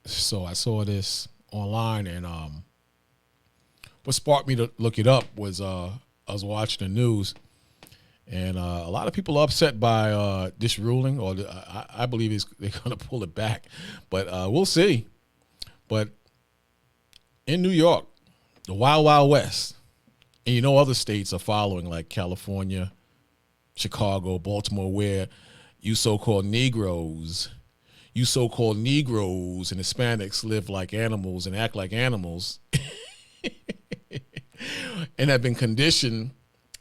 So I saw this online, and what sparked me to look it up was I was watching the news, and a lot of people are upset by this ruling, or I believe they're going to pull it back, but we'll see. But in New York, the Wild Wild West, and other states are following, like California, Chicago, Baltimore, where you so-called Negroes, you so-called Negroes and Hispanics live like animals and act like animals, and have been conditioned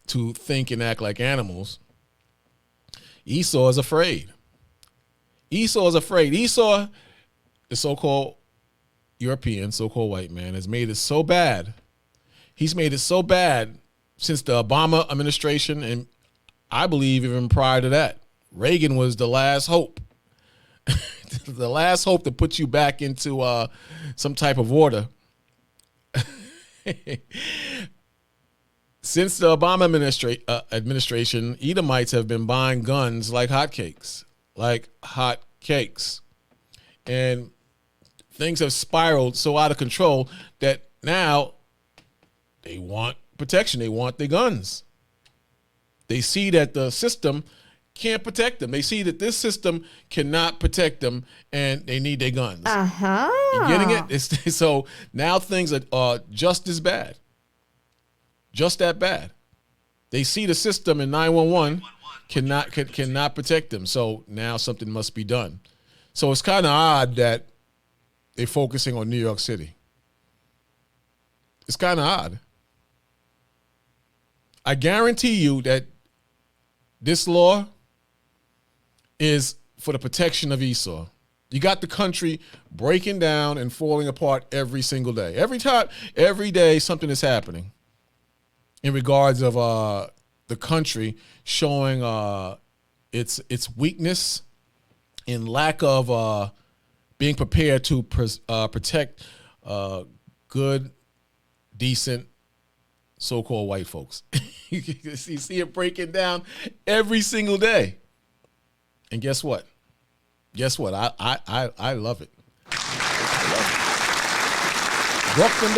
to think and act like animals. Esau is afraid. Esau is afraid. Esau, the so-called European, so-called white man, has made it so bad. He's made it so bad since the Obama administration, and I believe even prior to that. Reagan was the last hope. The last hope to put you back into some type of order. Since the Obama administration, Edomites have been buying guns like hotcakes. Like hotcakes. And things have spiraled so out of control that now they want protection. They want their guns. They see that the system can't protect them. They see that this system cannot protect them, and they need their guns. Uh-huh. You getting it? So now things are just as bad. Just that bad. They see the system in 911 cannot protect them. So now something must be done. So it's kind of odd that they're focusing on New York City. It's kind of odd. I guarantee you that this law is for the protection of Esau. You got the country breaking down and falling apart every single day. Every day something is happening in regards of the country showing its weakness and lack of being prepared to protect good, decent, so-called white folks. You see it breaking down every single day. And guess what? I love it. I love it. Break them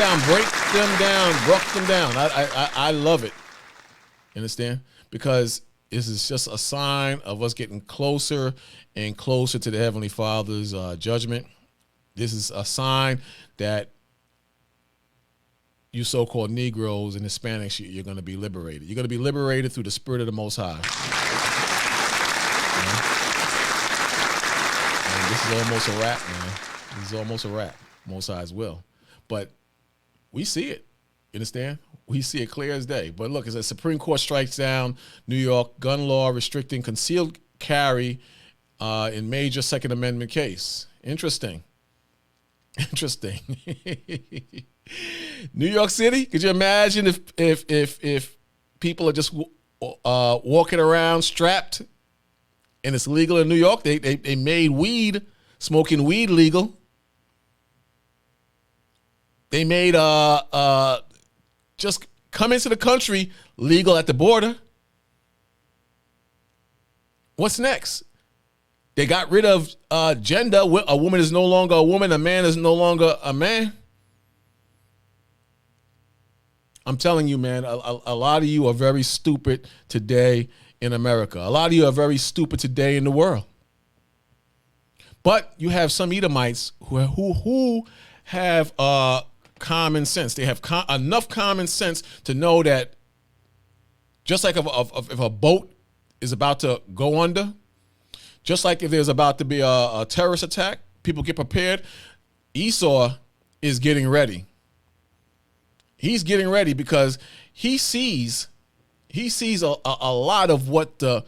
down. I love it. You understand? Because this is just a sign of us getting closer and closer to the Heavenly Father's judgment. This is a sign that you so-called Negroes and Hispanics, you're going to be liberated. You're going to be liberated through the Spirit of the Most High. And this is almost a wrap, man. This is almost a wrap. Most High's will. But we see it. You understand? We see it clear as day. But look, it's a Supreme Court strikes down New York gun law restricting concealed carry in major Second Amendment case. Interesting. New York City, could you imagine if people are just walking around strapped and it's legal in New York? They made smoking weed legal. They made just come into the country legal at the border. What's next? They got rid of gender. A woman is no longer a woman. A man is no longer a man. I'm telling you, man, a lot of you are very stupid today in America. A lot of you are very stupid today in the world. But you have some Edomites who have common sense. They have enough common sense to know that just like if a boat is about to go under, just like if there's about to be a terrorist attack, people get prepared. Esau is getting ready. He's getting ready because he sees a lot of what the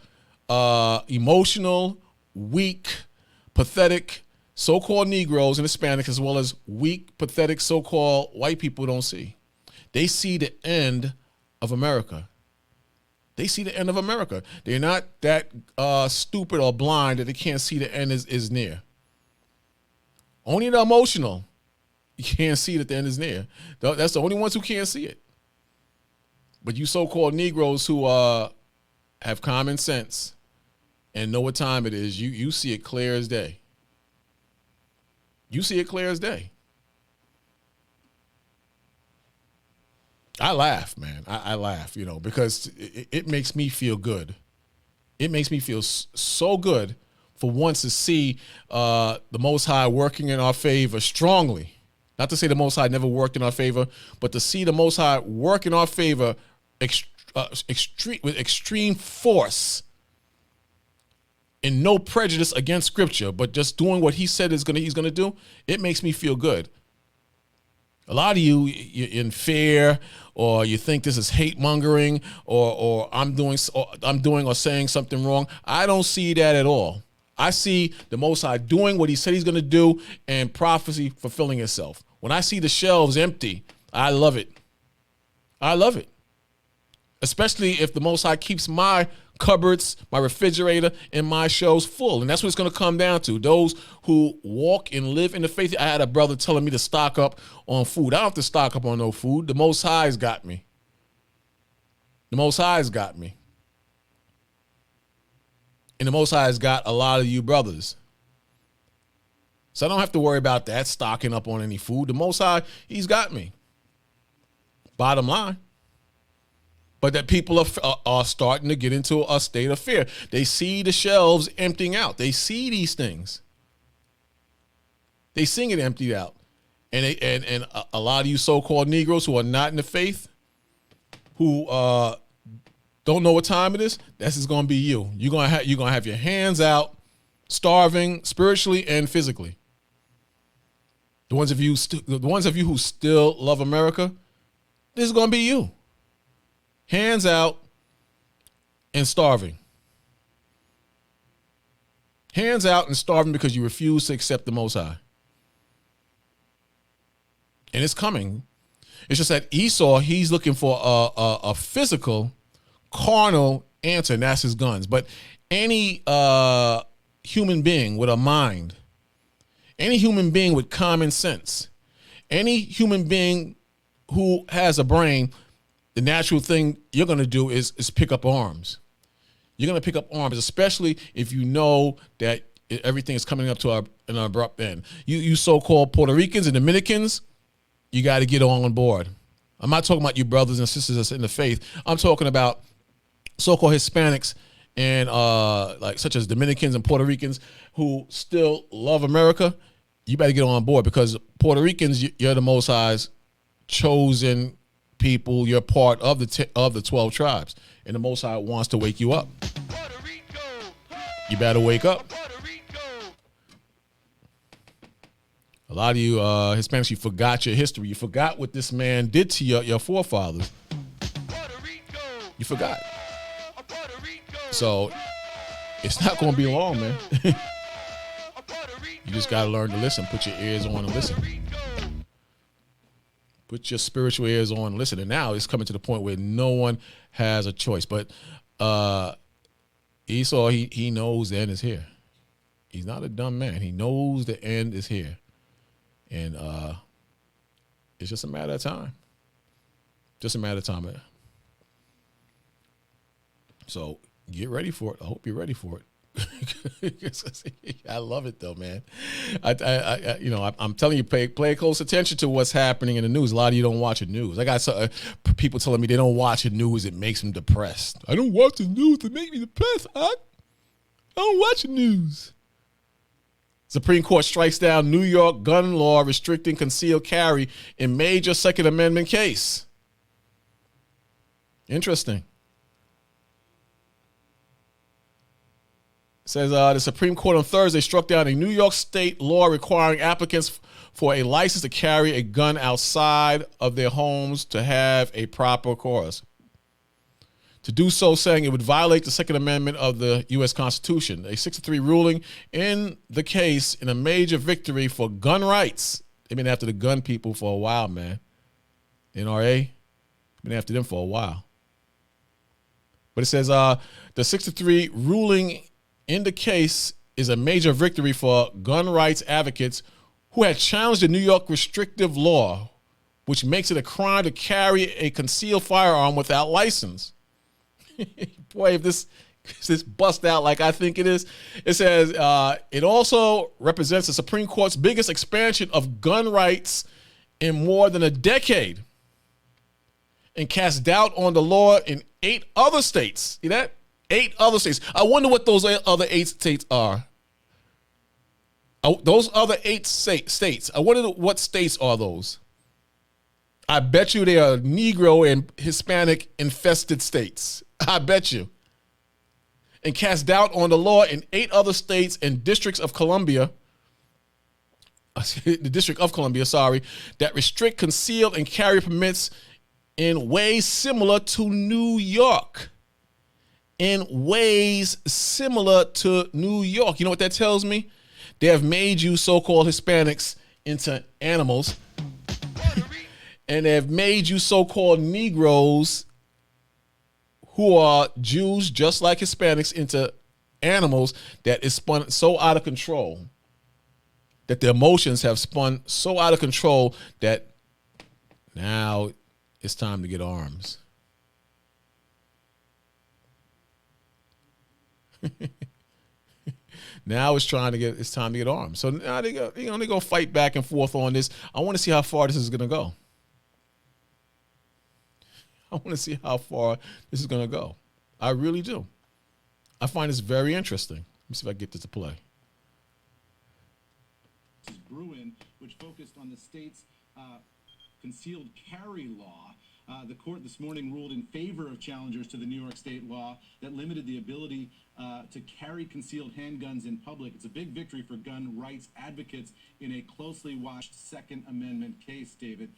emotional, weak, pathetic so-called Negroes and Hispanics, as well as weak, pathetic so-called white people don't see. They see the end of America. They see the end of America. They're not that stupid or blind that they can't see the end is near. Only the emotional, you can't see that the end is near. That's the only ones who can't see it. But you so-called Negroes who have common sense and know what time it is, you see it clear as day. You see it clear as day. I laugh, man. I laugh, because it makes me feel good. It makes me feel so good for once to see the Most High working in our favor strongly. Not to say the Most High never worked in our favor, but to see the Most High work in our favor with extreme force and no prejudice against Scripture, but just doing what He said he's gonna do. It makes me feel good. A lot of you're in fear, or you think this is hate mongering, or I'm doing or saying something wrong. I don't see that at all. I see the Most High doing what He said He's going to do, and prophecy fulfilling itself. When I see the shelves empty, I love it. I love it, especially if the Most High keeps my cupboards, my refrigerator, and my shelves full. And that's what it's going to come down to. Those who walk and live in the faith. I had a brother telling me to stock up on food. I don't have to stock up on no food. The Most High's got me. The Most High's got me. And the Most High's got a lot of you brothers. So I don't have to worry about that, stocking up on any food. The Most High, He's got me. Bottom line. But that people are starting to get into a state of fear. They see the shelves emptying out. They see these things. They see it emptied out. And a lot of you so-called Negroes who are not in the faith, who don't know what time it is, this is going to be you. You're going to have your hands out, starving spiritually and physically. The ones of you who still love America, this is going to be you. Hands out and starving. Hands out and starving because you refuse to accept the Most High. And it's coming. It's just that Esau, he's looking for a physical, carnal answer, and that's his guns. But any human being with a mind, any human being with common sense, any human being who has a brain, the natural thing you're going to do is pick up arms. You're going to pick up arms, especially if you know that everything is coming up to an abrupt end. You so-called Puerto Ricans and Dominicans, you got to get on board. I'm not talking about you brothers and sisters that's in the faith. I'm talking about so-called Hispanics and such as Dominicans and Puerto Ricans who still love America. You better get on board, because Puerto Ricans, you're the Most High's chosen people. You're part of the 12 tribes, and the Most High wants to wake you up. You better wake up. A lot of you Hispanics, you forgot your history. You forgot what this man did to your forefathers. You forgot. So it's not going to be long, man. You just got to learn to listen. Put your ears on and listen. Put your spiritual ears on and listen. And now it's coming to the point where no one has a choice. But Esau, he knows the end is here. He's not a dumb man. He knows the end is here. And it's just a matter of time. Just a matter of time. So get ready for it. I hope you're ready for it. I love it though, man. I'm telling you, pay close attention to what's happening in the news. A lot of you don't watch the news. I got people telling me they don't watch the news. It makes them depressed. I don't watch the news. It makes me depressed. I don't watch the news. Supreme Court strikes down New York gun law restricting concealed carry in major Second Amendment case. Interesting. It says the Supreme Court on Thursday struck down a New York state law requiring applicants for a license to carry a gun outside of their homes to have a proper cause. To do so, saying it would violate the Second Amendment of the U.S. Constitution. A 6-3 ruling in the case in a major victory for gun rights. They've been after the gun people for a while, man. NRA, been after them for a while. But it says the 6-3 ruling in the case is a major victory for gun rights advocates who had challenged the New York restrictive law, which makes it a crime to carry a concealed firearm without license. Boy, if this This bust out like I think it is. It says it also represents the Supreme Court's biggest expansion of gun rights in more than a decade and casts doubt on the law in 8 other states. See that? 8 other states. I wonder what those other 8 states are. Those other 8 states. I wonder what states are those. I bet you they are Negro and Hispanic infested states. I bet you. And cast doubt on the law in 8 other states and districts of Columbia, the District of Columbia, that restrict concealed and carry permits in ways similar to New York. In ways similar to New York. You know what that tells me? They have made you so-called Hispanics into animals. And they have made you so-called Negroes who are Jews just like Hispanics into animals that is spun so out of control, that the emotions have spun so out of control that now it's time to get arms. Now it's time to get arms. So now they go fight back and forth on this. I want to see how far this is going to go. I want to see how far this is going to go. I really do. I find this very interesting. Let me see if I can get this to play. This is Bruin, which focused on the state's concealed carry law. The court this morning ruled in favor of challengers to the New York State law that limited the ability to carry concealed handguns in public. It's a big victory for gun rights advocates in a closely watched Second Amendment case, David.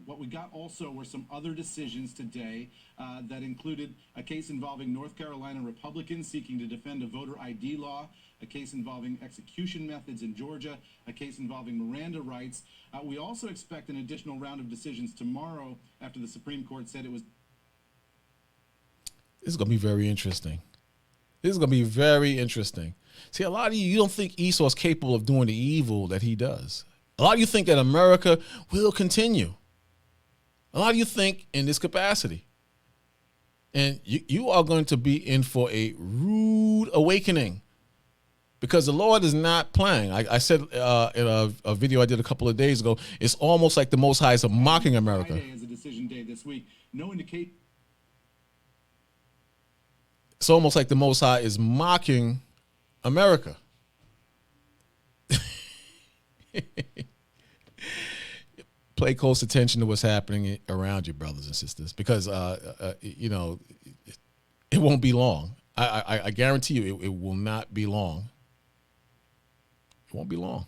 What we got also were some other decisions today that included a case involving North Carolina Republicans seeking to defend a voter ID law, a case involving execution methods in Georgia, a case involving Miranda rights. We also expect an additional round of decisions tomorrow after the Supreme Court said it was. This is going to be very interesting. This is going to be very interesting. See, a lot of you don't think Esau is capable of doing the evil that he does. A lot of you think that America will continue. A lot of you think in this capacity. And you are going to be in for a rude awakening because the Lord is not playing. I said in a video I did a couple of days ago, it's almost like the Most High is mocking America. Friday is a decision day this week. No indication. It's almost like the Most High is mocking America. Pay close attention to what's happening around you, brothers and sisters, because it won't be long. I guarantee you it will not be long. It won't be long.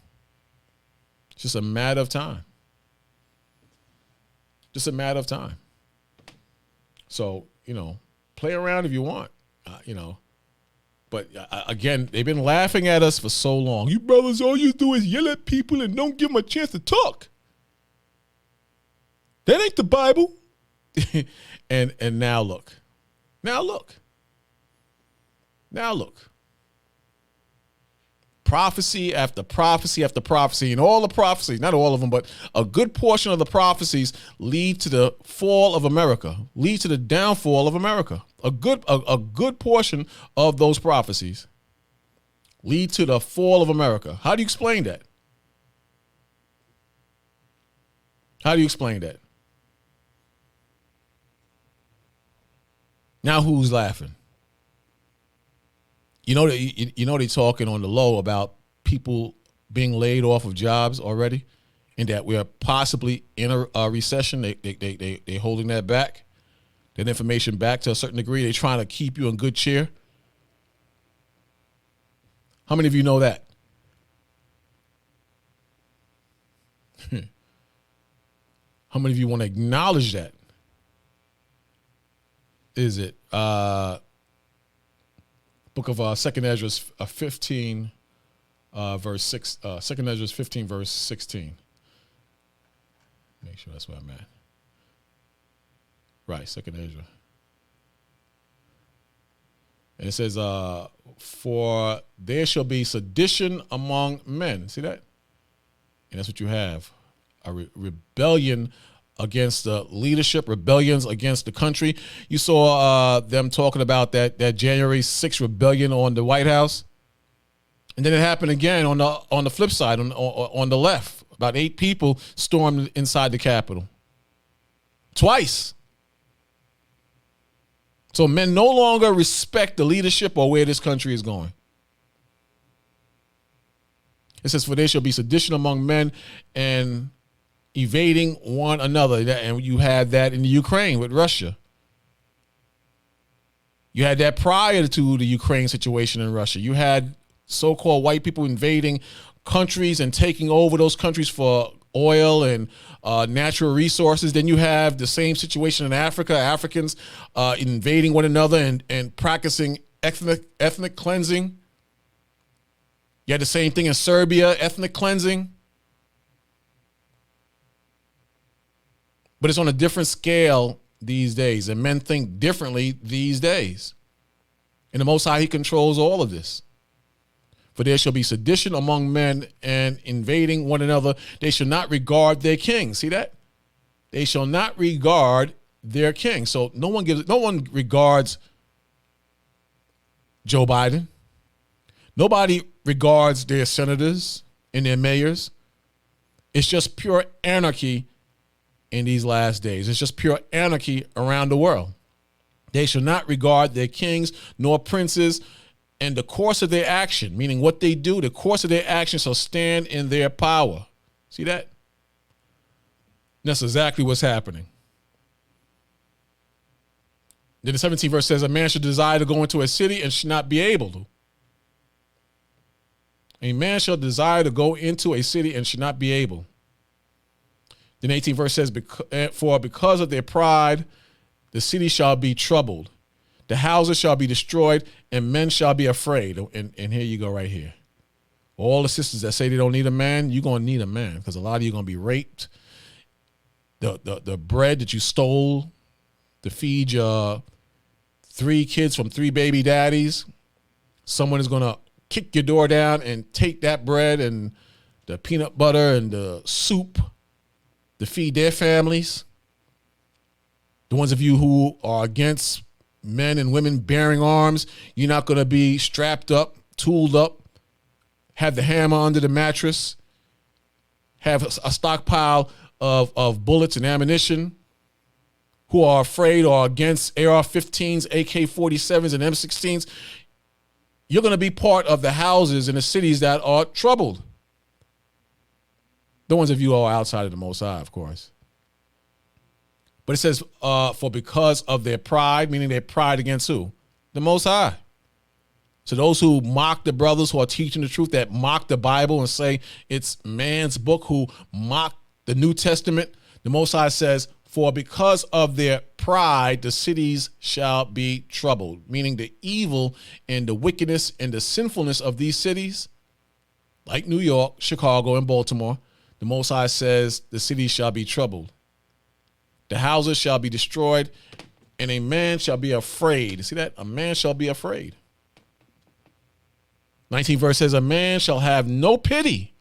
It's just a matter of time. Just a matter of time. So, play around if you want, But again, they've been laughing at us for so long. You brothers, all you do is yell at people and don't give them a chance to talk. That ain't the Bible. and now look. Now look. Now look. Prophecy after prophecy after prophecy, and all the prophecies, not all of them, but a good portion of the prophecies lead to the fall of America, lead to the downfall of America. A good portion of those prophecies lead to the fall of America. How do you explain that? How do you explain that? Now who's laughing? They're talking on the low about people being laid off of jobs already, and that we are possibly in a recession. They're holding that back, that information back to a certain degree. They're trying to keep you in good cheer. How many of you know that? How many of you want to acknowledge that? Is it book of Second Ezra 15 verse 6, Second Ezra 15 verse 16. Make sure that's where I'm at. Right, Second Ezra. And it says, for there shall be sedition among men. See that? And that's what you have. A rebellion against the leadership, rebellions against the country. You saw them talking about that January 6th rebellion on the White House. And then it happened again on the flip side, on the left. About 8 people stormed inside the Capitol. Twice. So men no longer respect the leadership or where this country is going. It says, for there shall be sedition among men and evading one another. And you had that in the Ukraine with Russia. You had that prior to the Ukraine situation in Russia. You had so-called white people invading countries and taking over those countries for oil and natural resources. Then you have the same situation in Africa, Africans invading one another and practicing ethnic cleansing. You had the same thing in Serbia, ethnic cleansing. But it's on a different scale these days, and men think differently these days. And the Most High, he controls all of this. For there shall be sedition among men and invading one another. They shall not regard their king. See that? They shall not regard their king. So no one regards Joe Biden. Nobody regards their senators and their mayors. It's just pure anarchy in these last days. It's just pure anarchy around the world. They shall not regard their kings nor princes, and the course of their action, meaning what they do, the course of their action shall stand in their power. See that? That's exactly what's happening. Then the 17th verse says, a man should desire to go into a city and should not be able to. A man shall desire to go into a city and should not be able. Then 18th verse says, for because of their pride, the city shall be troubled. The houses shall be destroyed, and men shall be afraid. And here you go right here. All the sisters that say they don't need a man, you're going to need a man, because a lot of you are going to be raped. The bread that you stole to feed your 3 kids from 3 baby daddies, someone is going to kick your door down and take that bread and the peanut butter and the soup to feed their families. The ones of you who are against men and women bearing arms, you're not going to be strapped up, tooled up, have the hammer under the mattress, have a stockpile of bullets and ammunition, who are afraid or against AR-15s, AK-47s, and M16s. You're going to be part of the houses in the cities that are troubled. The ones of you who are outside of the Most High, of course. But it says, for because of their pride, meaning their pride against who? The Most High. So those who mock the brothers who are teaching the truth, that mock the Bible and say it's man's book, who mock the New Testament, the Most High says, for because of their pride, the cities shall be troubled. Meaning the evil and the wickedness and the sinfulness of these cities, like New York, Chicago, and Baltimore, the Most High says the cities shall be troubled. The houses shall be destroyed, and a man shall be afraid. See that? A man shall be afraid. 19th verse says, a man shall have no pity.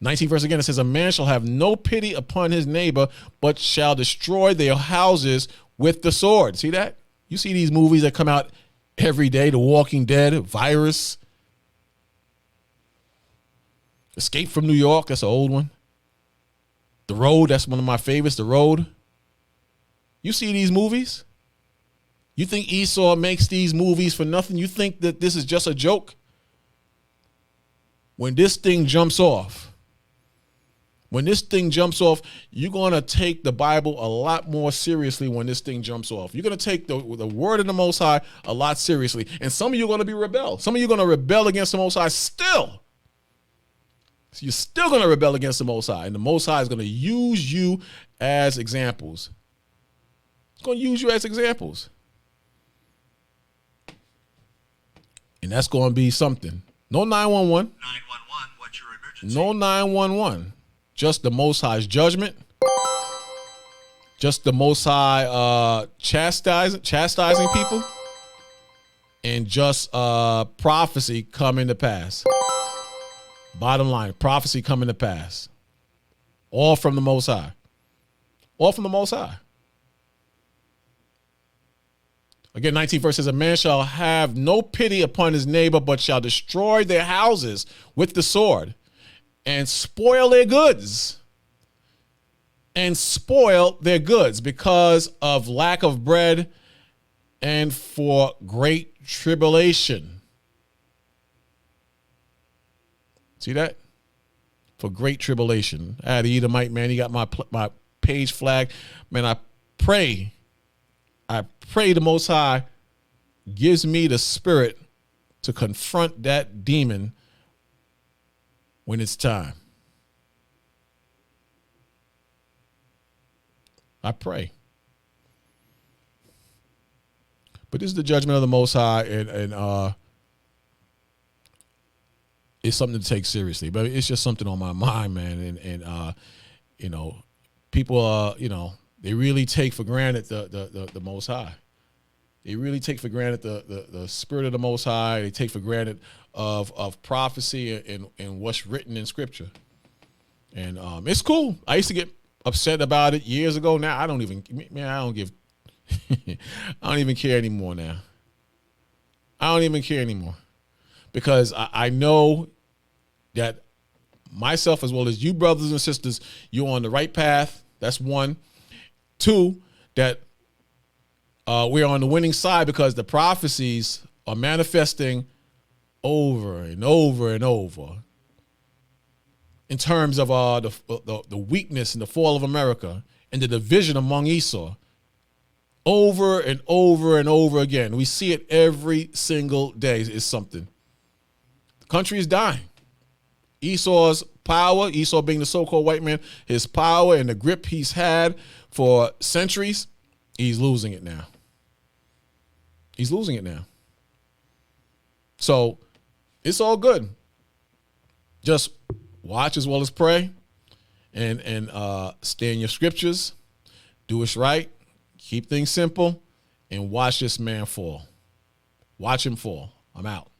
19th verse again, it says, a man shall have no pity upon his neighbor, but shall destroy their houses with the sword. See that? You see these movies that come out every day, The Walking Dead, Virus, Escape from New York, that's an old one. The Road, that's one of my favorites, The Road. You see these movies? You think Esau makes these movies for nothing? You think that this is just a joke? When this thing jumps off, you're going to take the Bible a lot more seriously when this thing jumps off. You're going to take the word of the Most High a lot seriously. And some of you are going to be rebel. Some of you are going to rebel against the Most High still. So you're still going to rebel against the Most High. And the Most High is going to use you as examples. It's going to use you as examples. And that's going to be something. No 911. 911, what's your emergency? No 911. Just the Most High's judgment. Just the Most High chastising people. And just prophecy coming to pass. Bottom line, prophecy coming to pass. All from the Most High. All from the Most High. Again, 19th verse says, a man shall have no pity upon his neighbor, but shall destroy their houses with the sword and spoil their goods. And spoil their goods because of lack of bread and for great tribulation. See that? For great tribulation. The Edomite, man, he got my page flag. Man, I pray the Most High gives me the spirit to confront that demon when it's time. I pray. But this is the judgment of the Most High, and it's something to take seriously. But it's just something on my mind, man. And you know, people they really take for granted the Most High. They really take for granted the spirit of the Most High. They take for granted of prophecy and what's written in Scripture. And it's cool. I used to get upset about it years ago. Now I don't even care anymore now. I don't even care anymore. Because I know that myself, as well as you brothers and sisters, you're on the right path. That's one. Two, that we're on the winning side because the prophecies are manifesting over and over and over in terms of the weakness and the fall of America and the division among Esau. Over and over and over again. We see it every single day. It's something. The country is dying. Esau's power, Esau being the so-called white man, his power and the grip he's had for centuries, he's losing it now. He's losing it now. So it's all good. Just watch as well as pray and stay in your scriptures. Do what's right. Keep things simple and watch this man fall. Watch him fall. I'm out.